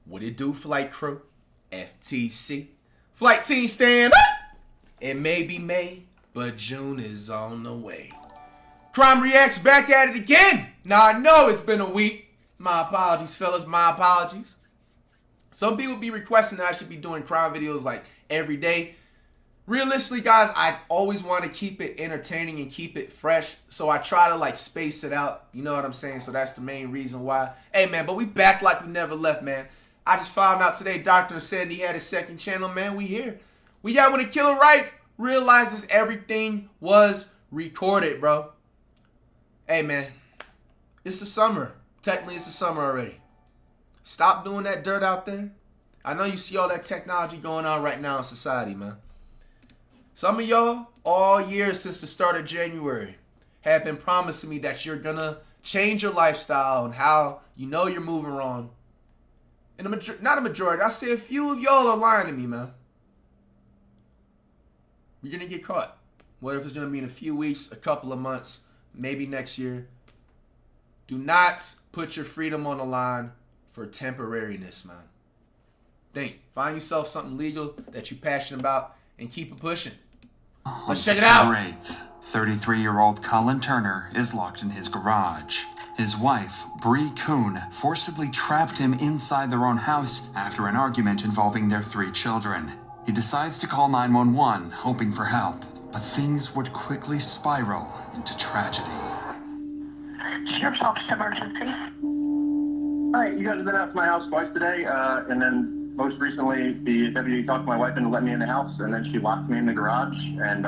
What it do, flight crew? FTC. Flight team stand up! It may be May, but June is on the way. Crime Reacts back at it again. Now I know it's been a week. My apologies, fellas. My apologies. Some people be requesting that I should be doing crime videos like every day. Realistically, guys, I always want to keep it entertaining and keep it fresh. So I try to like space it out. You know what I'm saying? So that's the main reason why. Hey, man, but we back like we never left, man. I just found out today Dr. said he had a second channel, man. We here. We got when a killer right realizes everything was recorded, bro. Hey, man. It's the summer. Technically, it's the summer already. Stop doing that dirt out there. I know you see all that technology going on right now in society, man. Some of y'all, all year since the start of January, have been promising me that you're going to change your lifestyle and how you know you're moving wrong. And not a majority, I say a few of y'all are lying to me, man. You're going to get caught. Whether it's going to be in a few weeks, a couple of months, maybe next year. Do not put your freedom on the line for temporariness, man. Think. Find yourself something legal that you're passionate about and keep it pushing. Let's check it out. On September 8th, 33-year-old Colin Turner is locked in his garage. His wife, Bree Kuhn, forcibly trapped him inside their own house after an argument involving their 3 children. He decides to call 911, hoping for help, but things would quickly spiral into tragedy. Sheriff's Office Emergency. Hi, you guys have been out to my house twice today, and then most recently the deputy talked my wife into letting me in the house, and then she locked me in the garage and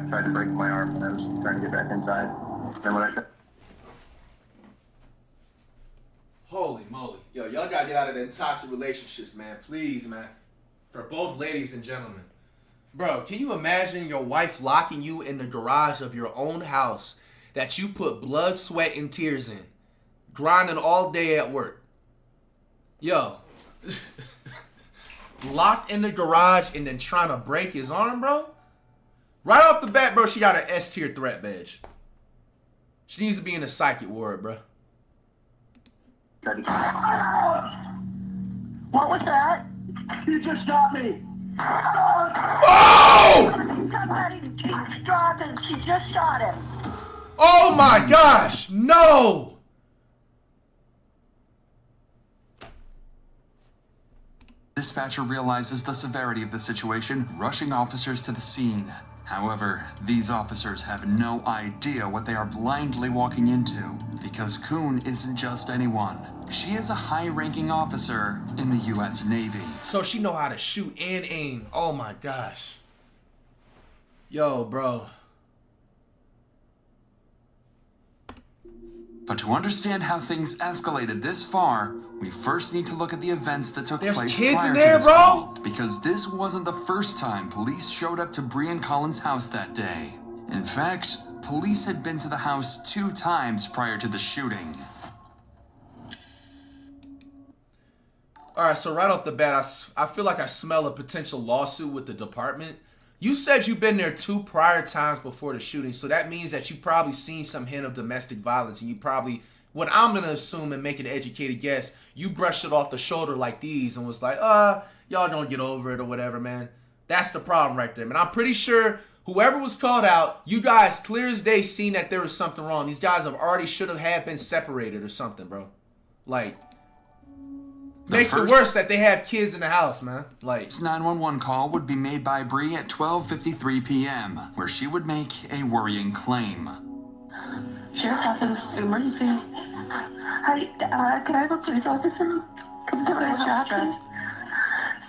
tried to break my arm, and I was trying to get back inside. Then when I said, Holy moly. Yo, y'all gotta get out of them toxic relationships, man. Please, man. For both ladies and gentlemen. Bro, can you imagine your wife locking you in the garage of your own house that you put blood, sweat, and tears in? Grinding all day at work. Yo. Locked in the garage and then trying to break his arm, bro? Right off the bat, bro, she got an S-tier threat badge. She needs to be in a psychic ward, bro. What was that? you just shot me! Oh! Somebody stop him. She just shot him. Oh my gosh! No! Dispatcher realizes the severity of the situation, rushing officers to the scene. However, these officers have no idea what they are blindly walking into, because Kuhn isn't just anyone. She is a high-ranking officer in the U.S. Navy. So she know how to shoot and aim. Oh my gosh. Yo, bro. But to understand how things escalated this far, we first need to look at the events that took There's place kids prior in to there, this bro? call, because this wasn't the first time police showed up to Bree and Colin's house that day. In fact, police had been to the house 2 times prior to the shooting. Alright, so right off the bat, I feel like I smell a potential lawsuit with the department. You said you've been there 2 prior times before the shooting, so that means that you probably seen some hint of domestic violence, and you probably, what I'm going to assume and make an educated guess, you brushed it off the shoulder like these and was like, y'all gonna get over it or whatever, man. That's the problem right there, man. I'm pretty sure whoever was called out, you guys clear as day seen that there was something wrong. These guys have already should have been separated or something, bro. Like, makes it worse that they have kids in the house, man. Like, This 911 call would be made by Bree at 12:53 p.m., where she would make a worrying claim. Sheriff's Office Emergency. Hi, can I have a police officer come to my house?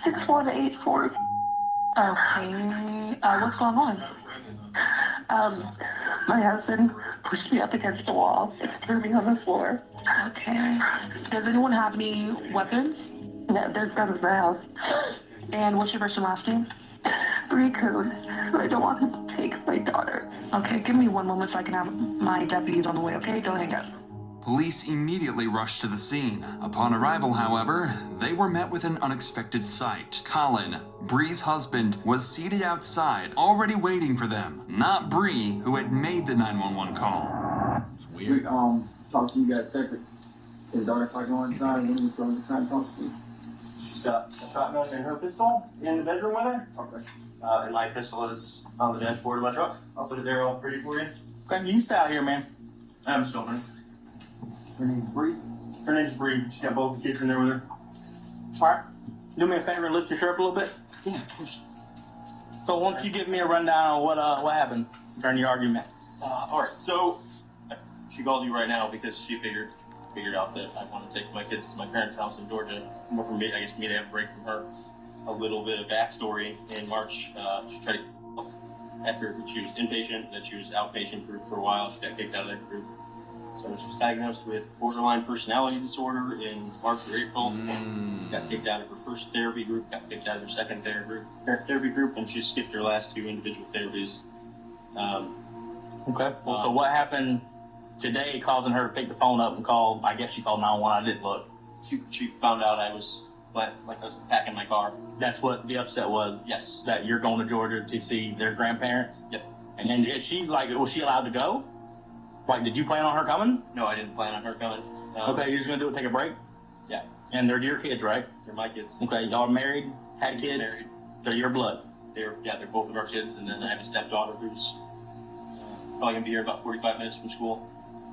6184. Okay. What's going on? My husband pushed me up against the wall and threw me on the floor. Okay. Does anyone have any weapons? No, there's guns in the house. And what's your first and last name? Bree Kuhn. I don't want him to take my daughter. Okay, give me one moment so I can have my deputies on the way, okay? Don't hang up. Police immediately rushed to the scene. Upon arrival, however, they were met with an unexpected sight. Colin, Bree's husband, was seated outside, already waiting for them. Not Bree, who had made the 911 call. it's weird. Talk to you guys separate. His daughter, if I go inside, when he's going inside and talk to me. She's got a shotgun and her pistol in the bedroom with her. Okay. And my pistol is on the dashboard of my truck. I'll put it there all pretty for you. Okay, you stay out here, man. I'm still honey. Her name's Bree. Her name's Bree. She's got both the kids in there with her. All right. Do me a favor and lift your shirt up a little bit. Yeah, of course. So why don't you give me a rundown on what happened during the argument? All right. So she called you right now because she figured out that I want to take my kids to my parents' house in Georgia. More for me, I guess, me to have a break from her. A little bit of backstory. In March, she tried to after she was inpatient, then she was outpatient for a while. She got kicked out of that group. So she was diagnosed with borderline personality disorder in March or April. Got kicked out of her first therapy group, got kicked out of her second therapy group, and she skipped her last 2 individual therapies. Okay. Well, so what happened today causing her to pick the phone up and call, I guess she called 911, I didn't look. She found out I was packing my car. That's what the upset was? Yes. That you're going to Georgia to see their grandparents? Yep. And then is she, was she allowed to go? Like, did you plan on her coming? No, I didn't plan on her coming. Okay, you're just going to do it, take a break? Yeah. And they're your kids, right? They're my kids. Okay, y'all are married, had kids? Married. They're your blood? They're both of our kids, and then I have a stepdaughter who's probably going to be here about 45 minutes from school.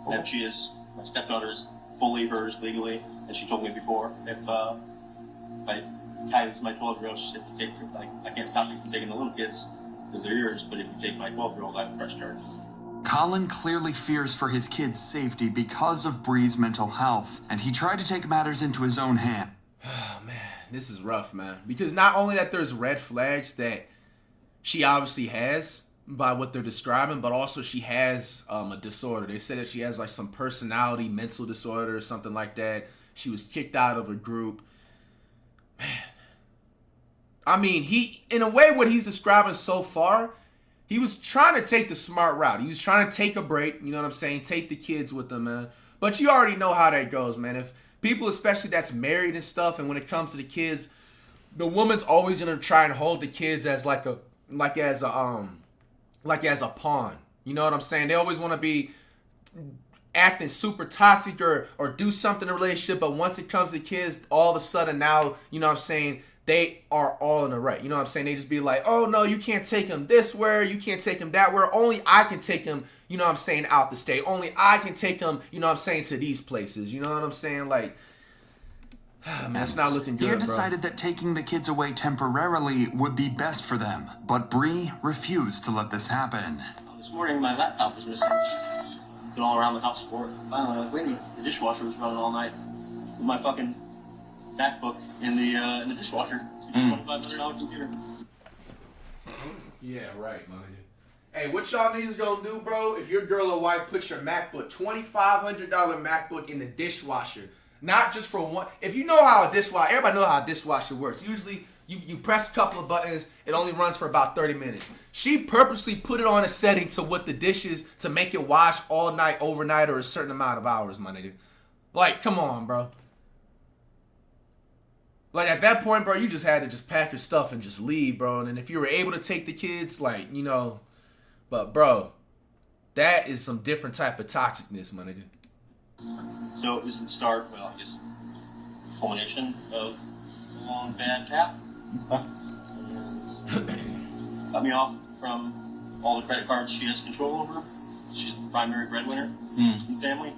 And if she is, my stepdaughter is fully hers legally, as she told me before. If I tie this to my 12-year-old, she said, if you take her, I can't stop you from taking the little kids because they're yours, but if you take my 12-year-old, I have press charges. Colin clearly fears for his kid's safety because of Bree's mental health, and he tried to take matters into his own hand. Oh, man, this is rough, man. Because not only that there's red flags that she obviously has by what they're describing, but also she has a disorder. They said that she has like some personality, mental disorder or something like that. She was kicked out of a group. Man. I mean, in a way, what he's describing so far, he was trying to take the smart route. He was trying to take a break, you know what I'm saying? Take the kids with him, man. But you already know how that goes, man. If people, especially that's married and stuff, and when it comes to the kids, the woman's always gonna try and hold the kids as like as a pawn. You know what I'm saying? They always want to be acting super toxic or do something in a relationship, but once it comes to kids, all of a sudden now, you know what I'm saying, they are all in the right. You know what I'm saying? They just be like, oh no, you can't take him this way, you can't take him that way. Only I can take him, you know what I'm saying, out the state. Only I can take him, you know what I'm saying, to these places. You know what I'm saying? Like, man, it's not looking good, He had decided that taking the kids away temporarily would be best for them, but Bree refused to let this happen. This morning, my laptop was missing. Been all around the house for it. Finally, like, wait a minute, the dishwasher was running all night. With my fucking MacBook in the dishwasher. $2,500 computer. Yeah, right, man. Hey, what y'all niggas gonna do, bro? If your girl or wife puts your MacBook, $2,500 MacBook in the dishwasher, not just for one. If you know how a dishwasher, everybody know how a dishwasher works. Usually, you press a couple of buttons, it only runs for about 30 minutes. She purposely put it on a setting to with the dishes to make it wash all night, overnight, or a certain amount of hours, my nigga. Like, come on, bro. Like, at that point, bro, you just had to just pack your stuff and just leave, bro. And then if you were able to take the kids, like, you know. But, bro, that is some different type of toxicness, my nigga. So it was the start, well, I guess, culmination of a long bad tap. Cut me off from all the credit cards she has control over. She's the primary breadwinner in the family.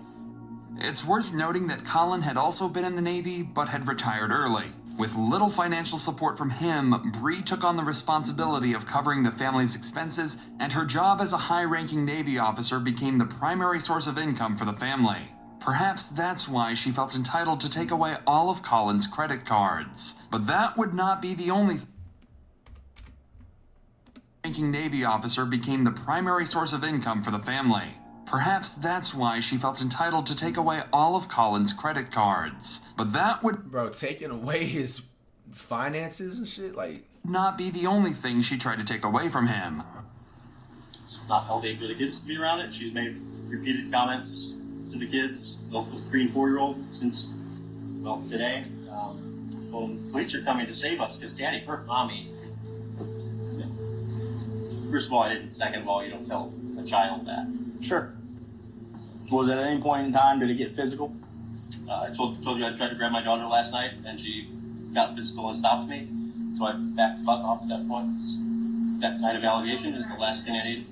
It's worth noting that Colin had also been in the Navy, but had retired early. With little financial support from him, Bree took on the responsibility of covering the family's expenses, and her job as a high-ranking Navy officer became the primary source of income for the family. Perhaps that's why she felt entitled to take away all of Colin's credit cards. But that would not be the only ranking Navy officer became the primary source of income for the family. Perhaps that's why she felt entitled to take away all of Colin's credit cards. But that would, bro, taking away his finances and shit, like, not be the only thing she tried to take away from him. It's not healthy for the kids to be around it. She's made repeated comments to the kids, both the 3 and 4-year-old, since, well, today. Well, the police are coming to save us because Daddy hurt Mommy. First of all, I didn't. Second of all, you don't tell a child that. Sure. Was at any point in time, did it get physical? I told you I tried to grab my daughter last night, and she got physical and stopped me. So I backed the fuck off at that point. That kind of allegation is the last thing I need.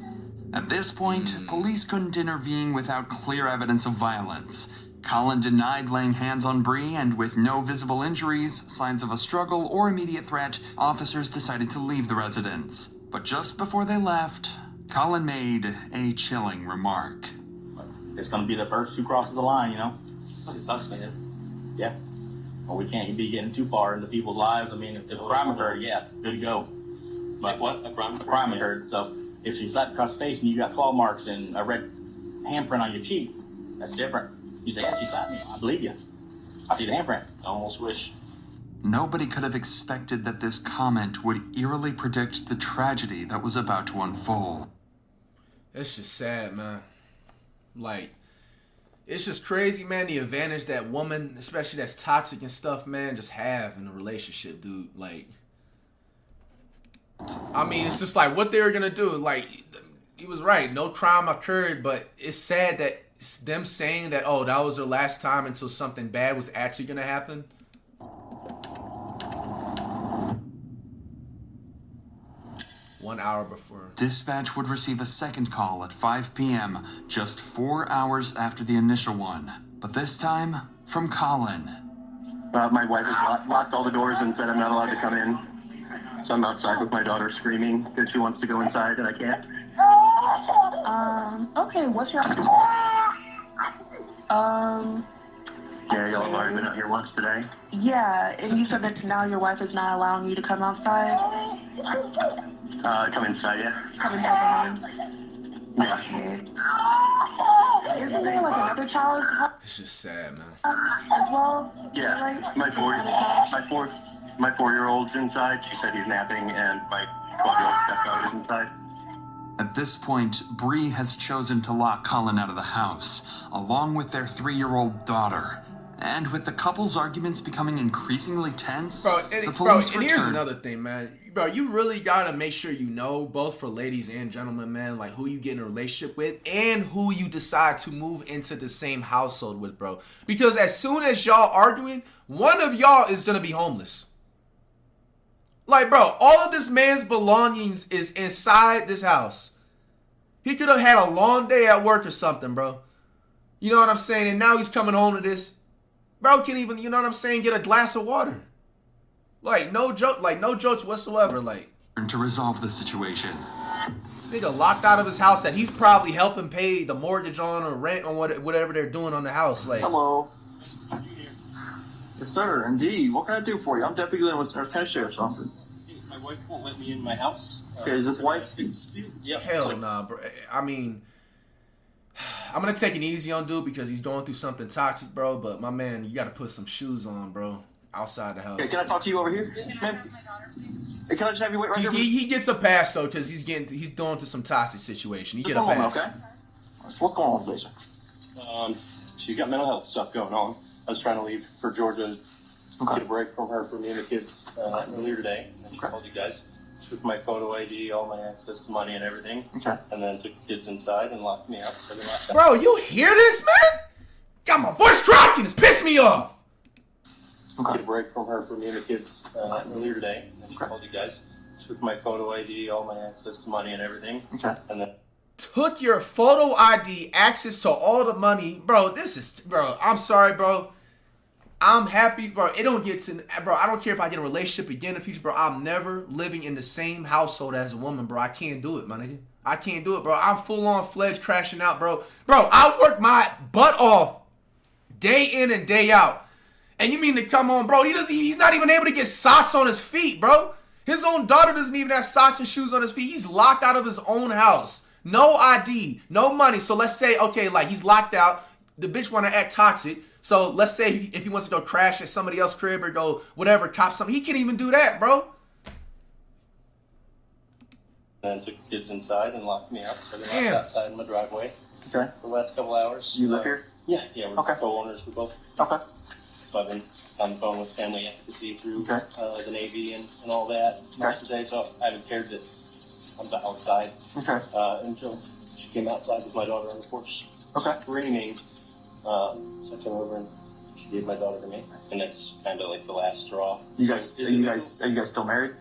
At this point, police couldn't intervene without clear evidence of violence. Colin denied laying hands on Bree, and with no visible injuries, signs of a struggle, or immediate threat, officers decided to leave the residence. But just before they left, Colin made a chilling remark. It's gonna be the first 2 crosses the line, you know? It sucks, man. Yeah. Well, we can't be getting too far into people's lives. I mean, if a crime occurred, yeah, good to go. But what? A crime? A crime occurred, so if you slapped across the face and you got claw marks and a red handprint on your cheek, that's different. You say, yeah, she slapped me. I believe you. I see the handprint. I almost wish. Nobody could have expected that this comment would eerily predict the tragedy that was about to unfold. It's just sad, man. Like, it's just crazy, man, the advantage that woman, especially that's toxic and stuff, man, just have in a relationship, dude. Like, I mean, it's just like what they were gonna do. Like, he was right. No crime occurred, but it's sad that it's them saying that, oh, that was their last time until something bad was actually gonna happen. 1 hour before. Dispatch would receive a second call at 5 p.m., just 4 hours after the initial one. But this time, from Colin. My wife has locked all the doors and said I'm not allowed to come in. So I'm outside with my daughter screaming because she wants to go inside and I can't. Okay, what's your... Yeah, y'all have already been out here once today. Yeah, and you said that now your wife is not allowing you to come outside? Come inside, yeah. Come inside the home? Yeah. Okay. Isn't there like another child It's just sad, man. as well? Yeah, Right? my 4-year-old's inside. She said he's napping, and my 12-year-old stepdaughter is inside. At this point, Bree has chosen to lock Colin out of the house, along with their 3-year-old daughter. And with the couple's arguments becoming increasingly tense, Bro, the and police here's returned. another thing, man. Bro, you really gotta make sure you know, both for ladies and gentlemen, man, like who you get in a relationship with and who you decide to move into the same household with, bro. Because as soon as y'all arguing, one of y'all is gonna be homeless. Like, bro, all of this man's belongings is inside this house. He could have had a long day at work or something, bro. You know what I'm saying? And now he's coming home to this. Bro can't even, you know what I'm saying, get a glass of water. Like, no joke, like, no jokes whatsoever, like. To resolve the situation. Nigga locked out of his house that he's probably helping pay the mortgage on or rent on whatever they're doing on the house, like. Hello. Yes, sir, indeed. What can I do for you? I'm Deputy Glenn with North County Sheriff's Office. My wife won't let me in my house. Okay, is this wife? Yep. Hell nah, bro. I mean, I'm gonna take it easy on dude because he's going through something toxic, bro. But my man, you gotta put some shoes on, bro, outside the house. Okay, can I talk to you over here, ma'am? Hey, can I just have you wait right here? He gets a pass though because he's going through some toxic situation. He Just get a one moment, pass. okay? So what's going on, Lisa? She's got mental health stuff going on. I was trying to leave for Georgia, Okay. get a break from her for me and the kids earlier today. And she called you guys. Took my photo ID, all my access to money and everything. Okay. And then took the kids inside and locked me out for the last time. Bro, you hear this, man? Got my voice cracking. It's pissing me off. Get a Okay. break from her for me and the kids earlier today. And she called you guys. Took my photo ID, all my access to money and everything. Okay. And then Took your photo ID, access to all the money. Bro, this is, bro, I'm sorry, bro. I'm happy, bro. It don't get to, bro, I don't care if I get a relationship again in the future, bro. I'm never living in the same household as a woman, bro. I can't do it, my nigga. I can't do it, bro. I'm full-on fledged crashing out, bro. Bro, I work my butt off day in and day out. And you mean to come on, bro? He's not even able to get socks on his feet, bro. His own daughter doesn't even have socks and shoes on his feet. He's locked out of his own house. No ID, no money. So let's say, okay, like he's locked out. The bitch want to act toxic. So let's say if he wants to go crash at somebody else's crib or go whatever, cop something. He can't even do that, bro. took the kids inside and locked me out. So they're Damn. locked outside in my driveway Okay. for the last couple hours. You live here? Yeah, we're Okay. co-owners. We're both. Okay. So I've been on the phone with family advocacy through Okay. the Navy and all that most of the day, so I haven't cared that I'm outside Okay. until she came outside with my daughter on the porch Okay. screaming. So I came over and She gave my daughter to me, and that's kind of like the last straw. Are you guys still married?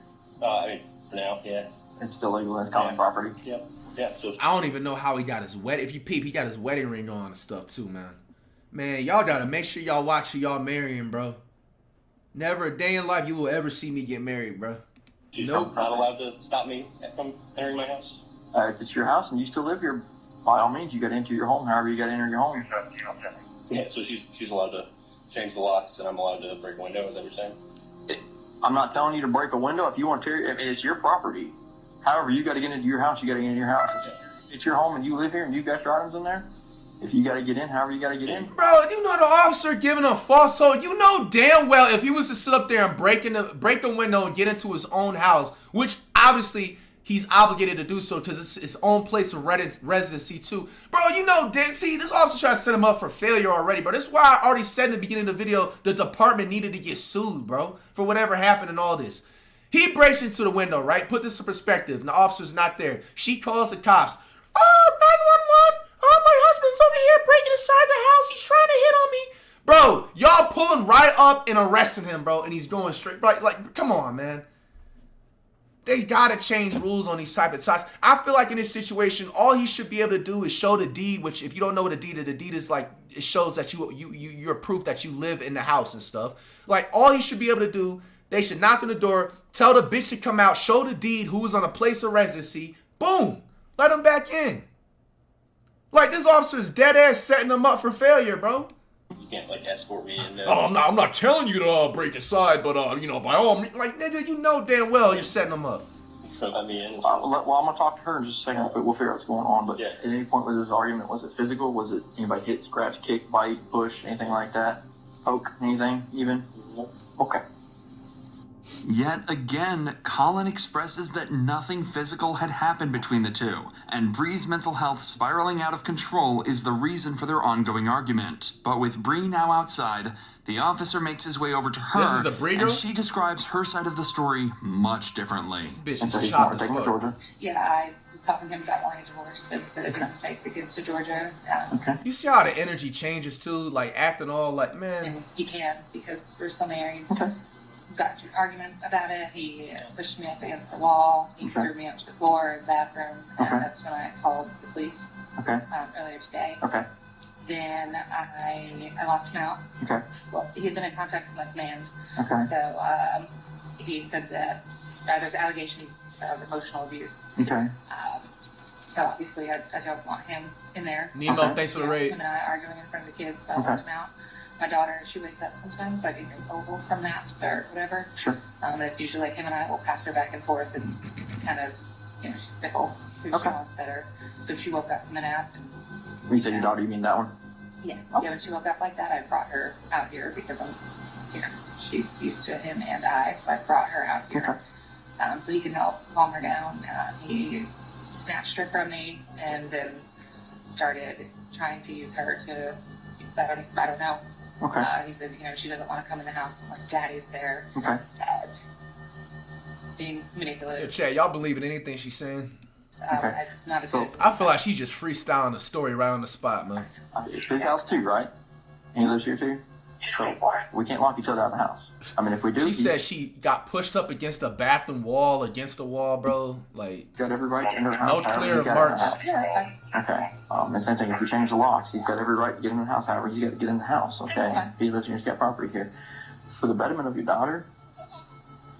I mean, for now, yeah. It's still legal. It's common property. Yep. Yeah. So I don't even know how he got his wedding. If you peep, he got his wedding ring on and stuff too, man. Man, y'all gotta make sure y'all watch who y'all marrying, bro. Never a day in life you will ever see me get married, bro. she's Nope. not allowed to stop me from entering my house. If it's your house and you still live here, by all means, you got to enter your home. However, you got to enter your home. Yeah. So she's allowed to change the locks, and I'm allowed to break a window. Is that what you're saying? I'm not telling you to break a window. If you want to, I mean, it's your property. However, you got to get into your house. You got to get into your house. It's your home, and you live here, and you got your items in there. If you got to get in, however you got to get in. Bro, you know the officer giving a false hope. You know damn well if he was to sit up there and break a window and get into his own house, which obviously he's obligated to do so because it's his own place of residency too. Bro, you know, see, this officer tried to set him up for failure already, bro. That's why I already said in the beginning of the video the department needed to get sued, bro, for whatever happened and all this. He breaks into the window, right? Put this in perspective, and the officer's not there. She calls the cops. Oh, 911. Oh, my husband's over here breaking inside the house. He's trying to hit on me. Bro, y'all pulling right up and arresting him, bro, and he's going straight. Like, come on, man. They gotta change rules on these type of talks. I feel like in this situation, all he should be able to do is show the deed, which if you don't know what a deed is like, it shows that you're proof that you live in the house and stuff. Like, all he should be able to do, they should knock on the door, tell the bitch to come out, show the deed, who was on a place of residency, boom, let him back in. Like, this officer is dead ass setting them up for failure, bro. You can't like escort me in. Oh, I'm not telling you to break inside, but you know, by all means, like, nigga, you know damn well you're setting them up. So let me in. Well, I'm gonna talk to her in just a second. We'll figure out what's going on. But Yeah. at any point with this argument, was it physical? Was it anybody hit, scratch, kick, bite, push, anything like that? Poke, anything even? Okay. Yet again, Colin expresses that nothing physical had happened between the two, and Bree's mental health spiraling out of control is the reason for their ongoing argument. But with Bree now outside, the officer makes his way over to her, This is the Bree girl? and she describes her side of the story much differently. Bitch, And so is he's shot wanting as to take him to fuck. Georgia. Yeah, I was talking to him about wanting a divorce, and said he doesn't take the kids to Georgia. Okay. You see how the energy changes too, like acting all like, man. And he can because we're still married. Okay. Got into an argument about it. He pushed me up against the wall. He Okay. threw me up to the floor in the bathroom. And Okay. that's when I called the police Okay. earlier today. Okay. Then I locked him out. Okay. Well, he had been in contact with my command. Okay. So he said that there's allegations of emotional abuse. Okay. So obviously I don't want him in there. Nemo, Okay. thanks for the Him raid. and I arguing in front of the kids, so I Okay. locked him out. My daughter, she wakes up sometimes, like either oval from naps or whatever. Sure. And it's usually like him and I will pass her back and forth and kind of, you know, she's fickle. So Okay. she wants better. So she woke up from the nap and When you say your daughter, you mean that one? yeah, Okay. yeah, when she woke up like that, I brought her out here because you know, she's used to him and I, so I brought her out here. Okay. So he can help calm her down. He snatched her from me and then started trying to use her to, I don't know. Okay. He said, you know, she doesn't want to come in the house. I'm like, Daddy's there. Okay. Dad. Being Yo, manipulative. Chad, y'all believe in anything she's saying? Okay. It's not a So- good. I feel like she's just freestyling the story right on the spot, man. It's his house too, right? And he lives here too? So we can't lock each other out of the house. I mean, if we do, She he- said she got pushed up against a bathroom wall, against the wall, bro. Like, got every right to enter the house. No however clear he got in the marks. house. Yeah, Okay. And same thing, if we change the locks, he's got every right to get in the house. However, he's got to get in the house, okay? Okay. He lives here, he's got property here. For the betterment of your daughter,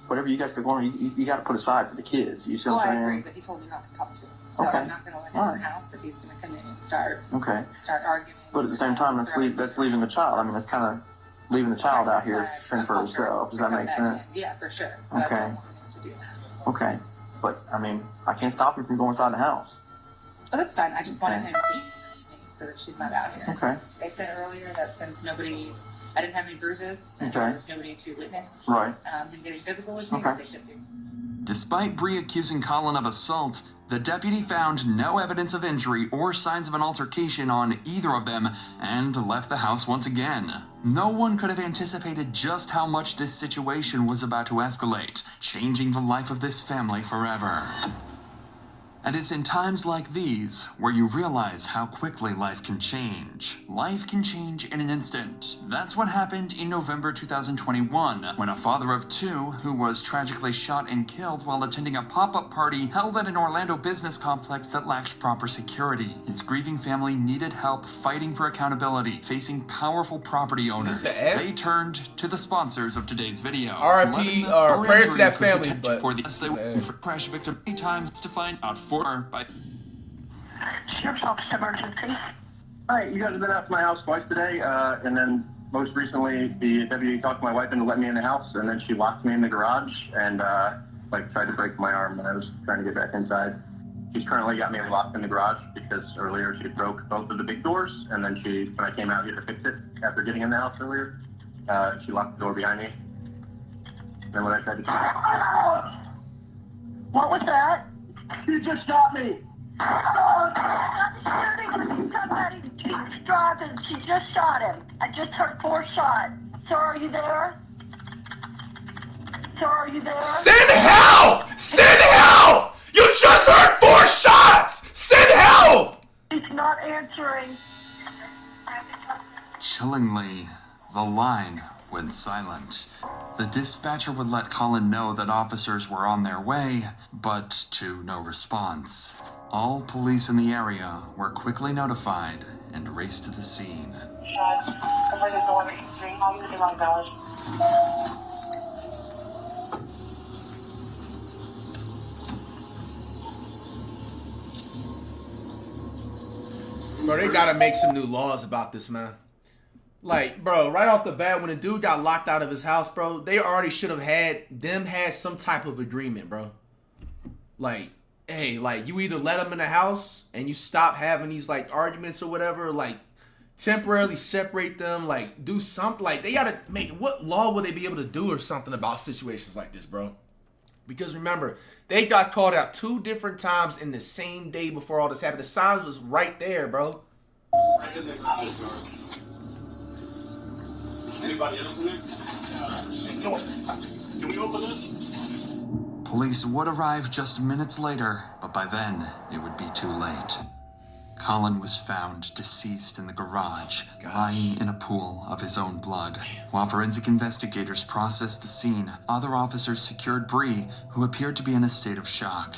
whatever you guys got going on, you got to put aside for the kids. You see well, what I I'm agree, saying? but he told me not to talk to him. So Okay. I'm not going to let him Alright. in the house if he's going to come in and start Okay. arguing. But at the same time, that's leaving the child. I mean, that's kind of leaving the child out here fend for herself. Does that make sense? Yeah, for sure. So Okay. I don't want him to do that. Okay. But, I mean, I can't stop him from going inside the house. Oh, that's fine. I just wanted Okay. him to me so that she's not out here. Okay. They said earlier that since I didn't have any bruises, and Okay. there was nobody to witness Right. him getting physical with me, Okay. they should do. Despite Bree accusing Colin of assault, the deputy found no evidence of injury or signs of an altercation on either of them and left the house once again. No one could have anticipated just how much this situation was about to escalate, changing the life of this family forever. And it's in times like these where you realize how quickly life can change. Life can change in an instant. That's what happened in November 2021, when a father of two who was tragically shot and killed while attending a pop-up party held at an Orlando business complex that lacked proper security. His grieving family needed help fighting for accountability, facing powerful property owners. They turned to the sponsors of today's video. R.I.P. Prayers to that family, but for the crash victim 8 times to find out by Sheriff's Office emergency. Hi, you guys have been out to my house twice today, and then most recently the deputy talked my wife into letting me in the house, and then she locked me in the garage and tried to break my arm when I was trying to get back inside. She's currently got me locked in the garage because earlier she broke both of the big doors, and then when I came out here to fix it after getting in the house earlier, she locked the door behind me. And then when I tried to... What was that? You just shot me! She's driving. She just shot him. I just heard 4 shots. Sir, are you there? Sir, are you there? Send help! Send help! You just heard 4 shots! Send help! He's not answering. Chillingly, the line went silent. The dispatcher would let Colin know that officers were on their way, but to no response. All police in the area were quickly notified and raced to the scene. Bro, they gotta make some new laws about this, man. Like, bro, right off the bat, when a dude got locked out of his house, bro, they already should have had some type of agreement, bro. Like, hey, like, you either let him in the house and you stop having these, like, arguments or whatever, like, temporarily separate them, like, do something. Like, they gotta make, what law would they be able to do or something about situations like this, bro? Because remember, they got called out 2 different times in the same day before all this happened. The signs was right there, bro. Anybody else in there? Can we open this? Police would arrive just minutes later, but by then, it would be too late. Colin was found deceased in the garage, lying in a pool of his own blood. While forensic investigators processed the scene, other officers secured Bree, who appeared to be in a state of shock.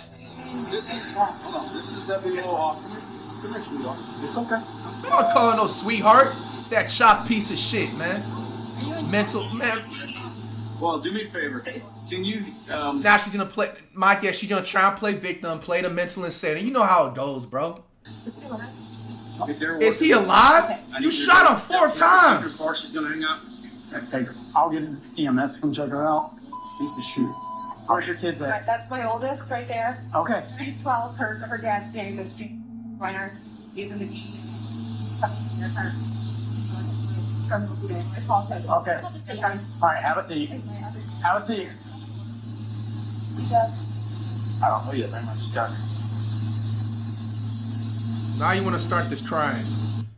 This is Deputy Officer. It's okay. We don't call her no sweetheart. That chopped piece of shit, man. Mental, man. Well, do me a favor. Can you, Now she's gonna play, my guess, she's gonna try and play victim, play the mental insane. You know how it goes, bro. Is he alive? You shot him 4 times. She's gonna hang up. Take her. I'll get an EMS to come check her out. She's the shooter. Where's your kids at? That's my oldest right there. Okay. She's 12. Her dad's name is Minor. He's in the Okay. All right, have a seat. Have a seat. I don't know yet, man. I just got her. Now you want to start this crying.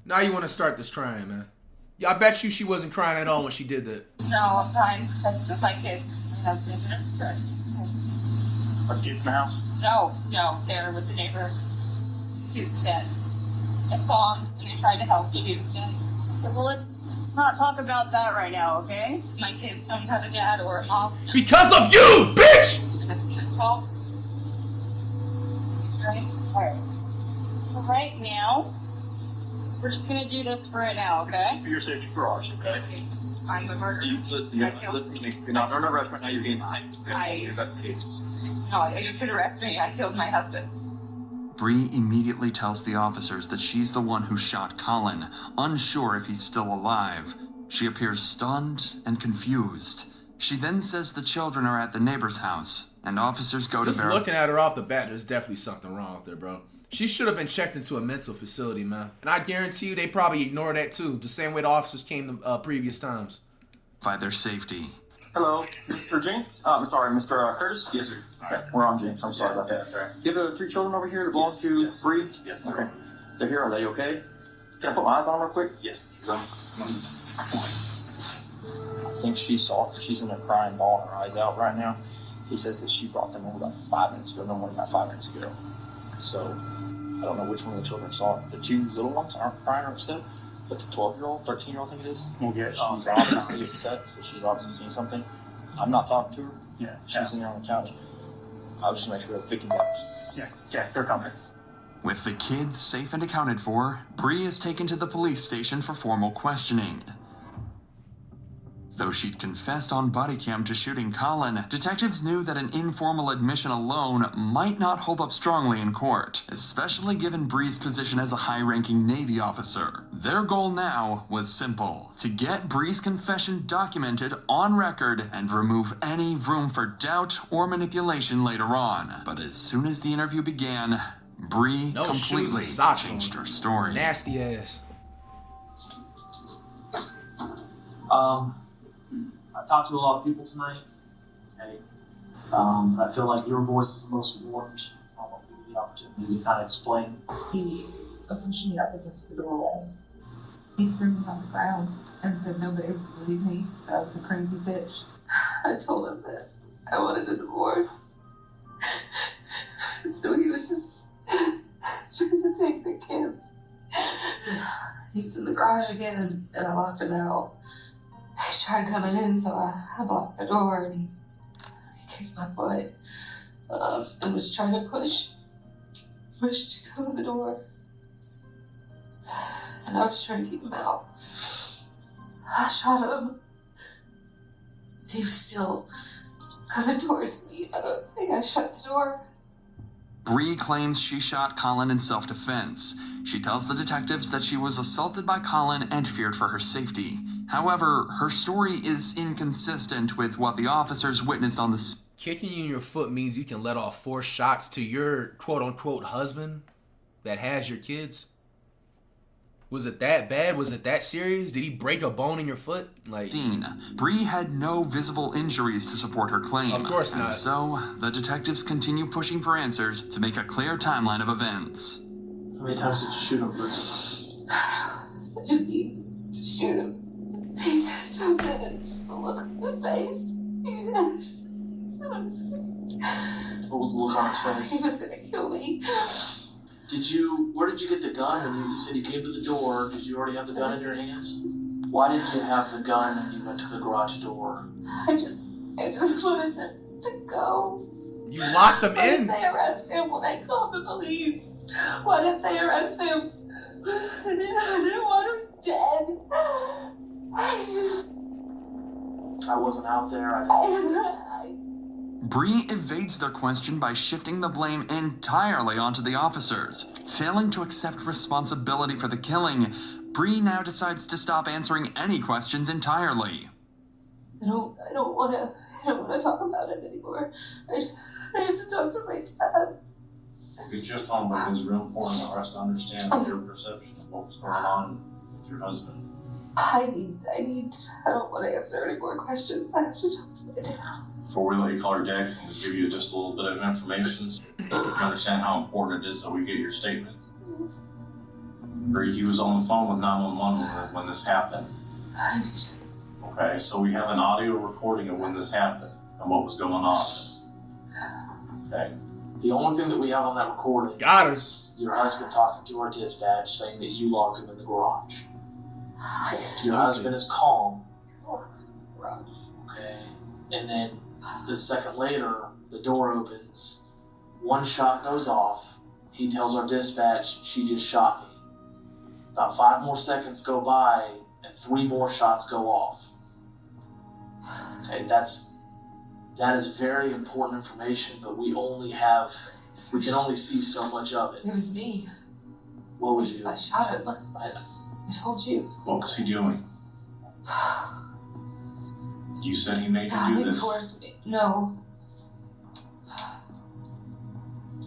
Now you want to start this crying, man. Yeah, I bet you she wasn't crying at all when she did that. No, I'm fine. That's just my kids. My husband. Are the kids in the house? No, they're with the neighbor. He's dead. I saw him and I tried to help. He was dead. So, well, let's not talk about that right now, okay? My kids don't have a dad or a mom. Because of you, bitch! That's his fault. Right? Alright. So right now, we're just gonna do this for right now, okay? For your safety garage, okay? I'm a murderer. Listen to me. You're not under arrest right now. You're being investigated. No, you should arrest me. I killed my husband. Bree immediately tells the officers that she's the one who shot Colin, unsure if he's still alive. She appears stunned and confused. She then says the children are at the neighbor's house, and officers go Just to looking at her off the bat, there's definitely something wrong with her, bro. She should have been checked into a mental facility, man. And I guarantee you they probably ignore that too, the same way the officers came to previous times. By their safety. Hello, Mr. James? I'm sorry, Mr. Curtis? Yes, sir. Okay, we're on James. I'm sorry about that. You have the 3 children over here that belong to Bree? Yes. Okay. They're here. Are they okay? Can I put my eyes on them real quick? Yes. I think she's in a crying ball and her eyes out right now. He says that she brought them over about 5 minutes ago, no more than about 5 minutes ago. So I don't know which one of the children saw it. The two little ones aren't crying or upset, but the 12-year-old, 13-year-old, I think it is. We'll get She's obviously upset, so she's obviously seen something. I'm not talking to her. Yeah. She's sitting there on the couch. I was just making sure they're picking up. Yes, they're coming. With the kids safe and accounted for, Bree is taken to the police station for formal questioning. Though she'd confessed on body cam to shooting Colin, detectives knew that an informal admission alone might not hold up strongly in court, especially given Bree's position as a high-ranking Navy officer. Their goal now was simple: to get Bree's confession documented on record and remove any room for doubt or manipulation later on. But as soon as the interview began, Bree No shoes completely and socks changed on. her story. Nasty ass. I talked to a lot of people tonight. Okay. I feel like your voice is the most important. I want to give you the opportunity to kind of explain. He pushed me up against the doorway. He threw me on the ground and said nobody would believe me, so I was a crazy bitch. I told him that I wanted a divorce. So he was just trying to take the kids. He was in the garage again, and I locked him out. He tried coming in, so I blocked the door, and he kicked my foot and was trying to push to go to the door. And I was trying to keep him out. I shot him. He was still coming towards me. I don't think I shut the door. Bree claims she shot Colin in self-defense. She tells the detectives that she was assaulted by Colin and feared for her safety. However, her story is inconsistent with what the officers witnessed on the Kicking you in your foot means you can let off 4 shots to your quote-unquote husband that has your kids? Was it that bad? Was it that serious? Did he break a bone in your foot? Like, scene. Bree had no visible injuries to support her claim. Of course not. And so, the detectives continue pushing for answers to make a clear timeline of events. How many times did you shoot him, Bruce? I didn't mean to shoot him. He said something, and just the look on his face. What was the look on his face? He was gonna kill me. Where did you get the gun? And you said you came to the door. Did you already have the gun in your hands? Why did you have the gun when you went to the garage door? I just wanted to go. you locked them Why didn't in. they arrest him when I called the police? Why didn't they arrest him? I didn't want him dead. I wasn't out there. Bree evades their question by shifting the blame entirely onto the officers. Failing to accept responsibility for the killing, Bree now decides to stop answering any questions entirely. I don't want to talk about it anymore. I have to talk to my dad. We'll get you a phone book in his room for him for us to understand your perception of what was going on with your husband. I don't want to answer any more questions. I have to talk to my dad. Before we let you call her dad, can we give you just a little bit of information so you can understand how important it is that we get your statement? Bree, he was on the phone with 911 when this happened. Okay, so we have an audio recording of when this happened and what was going on. Okay. The only thing that we have on that recording Got is your husband talking to our dispatch saying that you locked him in the garage. Your husband is calm. Okay. And then the second later, the door opens. 1 shot goes off. He tells our dispatch, she just shot me. About 5 more seconds go by, and 3 more shots go off. Okay, that is very important information, but we can only see so much of it. It was me. What was you? I shot him. I told you. What was he doing? You said he made you do Coming this. towards me. No.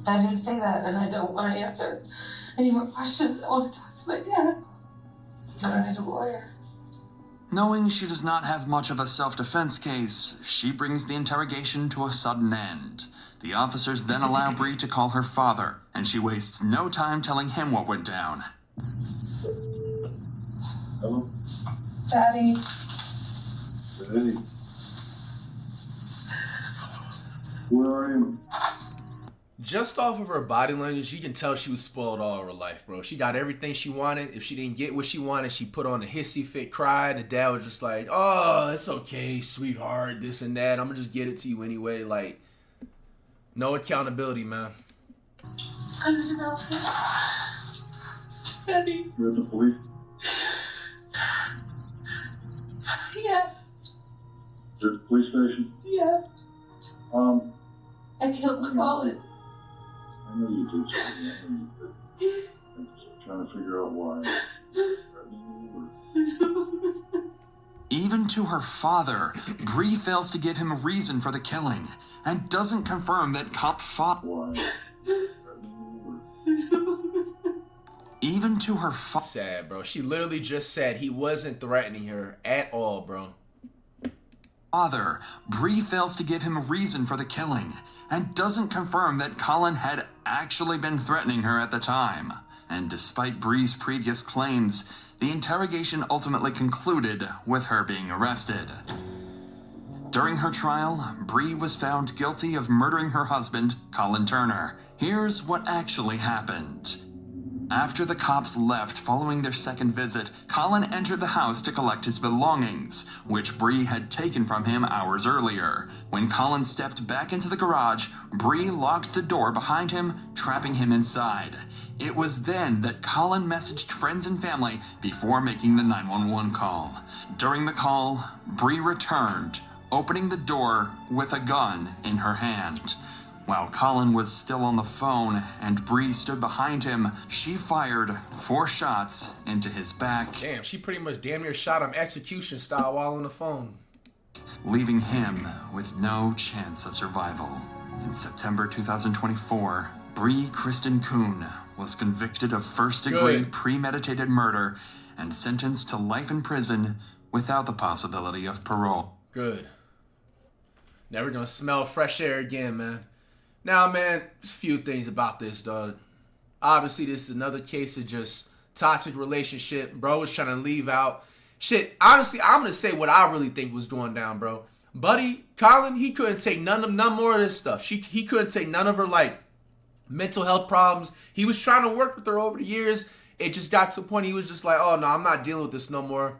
I didn't say that, and I don't want to answer any more questions. I want to talk to my dad. I need a lawyer. Knowing she does not have much of a self-defense case, she brings the interrogation to a sudden end. The officers then allow Bree to call her father, and she wastes no time telling him what went down. Hello? Daddy. Hey. Where are you? Just off of her body language, you can tell she was spoiled all her life, bro. She got everything she wanted. If she didn't get what she wanted, she put on a hissy fit cry. And the dad was just like, oh, it's okay, sweetheart, this and that. I'm going to just get it to you anyway. Like, no accountability, man. I don't know. Daddy. You're at the police? Yeah. You're at the police station? Yeah. I killed Colin. I know you did something. I know you did. I'm just trying to figure out why. Even to her father, Bree fails to give him a reason for the killing and doesn't confirm that cop fought. Why? Even to her sad, bro. She literally just said he wasn't threatening her at all, bro. father, Bree fails to give him a reason for the killing and doesn't confirm that Colin had actually been threatening her at the time. And despite Bree's previous claims, the interrogation ultimately concluded with her being arrested. During her trial, Bree was found guilty of murdering her husband, Colin Turner. Here's what actually happened. After the cops left following their second visit, Colin entered the house to collect his belongings, which Bree had taken from him hours earlier. When Colin stepped back into the garage, Bree locked the door behind him, trapping him inside. It was then that Colin messaged friends and family before making the 911 call. During the call, Bree returned, opening the door with a gun in her hand. While Colin was still on the phone and Bree stood behind him, she fired 4 shots into his back. Damn, she pretty much damn near shot him execution style while on the phone, leaving him with no chance of survival. In September 2024, Bree Kristen Kuhn was convicted of first-degree premeditated murder and sentenced to life in prison without the possibility of parole. Good. Never gonna smell fresh air again, man. Now, man, there's a few things about this, dog. Obviously, this is another case of just toxic relationship. Bro was trying to leave out. Shit, honestly, I'm going to say what I really think was going down, bro. Buddy, Colin, he couldn't take none more of this stuff. He couldn't take none of her, like, mental health problems. He was trying to work with her over the years. It just got to a point he was just like, oh, no, I'm not dealing with this no more.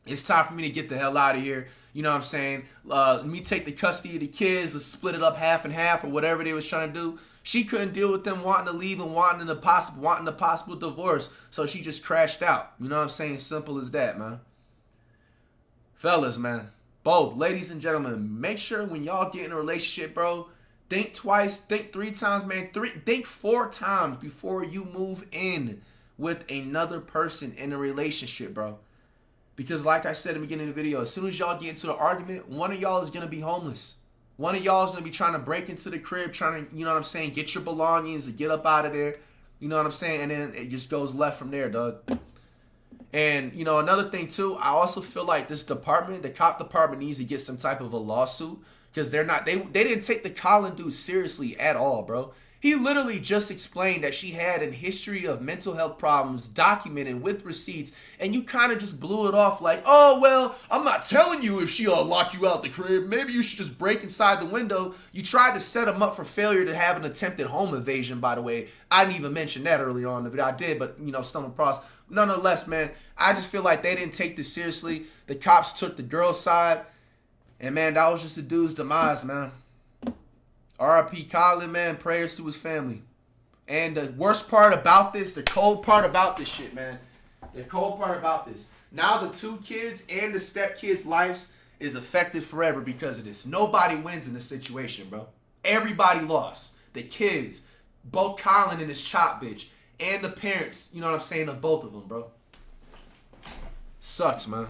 It's time for me to get the hell out of here. You know what I'm saying? Let me take the custody of the kids, let's split it up half and half or whatever they was trying to do. She couldn't deal with them wanting to leave and wanting a possible divorce. So she just crashed out. You know what I'm saying? Simple as that, man. Fellas, man. Both, ladies and gentlemen, make sure when y'all get in a relationship, bro, think twice, think 3 times, man. Think 4 times before you move in with another person in a relationship, bro. Because like I said in the beginning of the video, as soon as y'all get into an argument, one of y'all is going to be homeless. One of y'all is going to be trying to break into the crib, trying to, you know what I'm saying, get your belongings and get up out of there. You know what I'm saying? And then it just goes left from there, dog. And, you know, another thing, too, I also feel like this department, the cop department, needs to get some type of a lawsuit. Because they didn't take the Colin dude seriously at all, bro. He literally just explained that she had a history of mental health problems documented with receipts, and you kind of just blew it off like, oh, well, I'm not telling you if she'll lock you out the crib. Maybe you should just break inside the window. You tried to set him up for failure to have an attempted home invasion, by the way. I didn't even mention that earlier on in the video. I did, but, you know, stumbled across. Nonetheless, man, I just feel like they didn't take this seriously. The cops took the girl's side, and, man, that was just the dude's demise, man. R.I.P. Colin, man. Prayers to his family. And the worst part about this, the cold part about this shit, man. The cold part about this. Now the 2 kids and the stepkids' lives is affected forever because of this. Nobody wins in this situation, bro. Everybody lost. The kids, both Colin and his chop bitch, and the parents, you know what I'm saying, of both of them, bro. Sucks, man.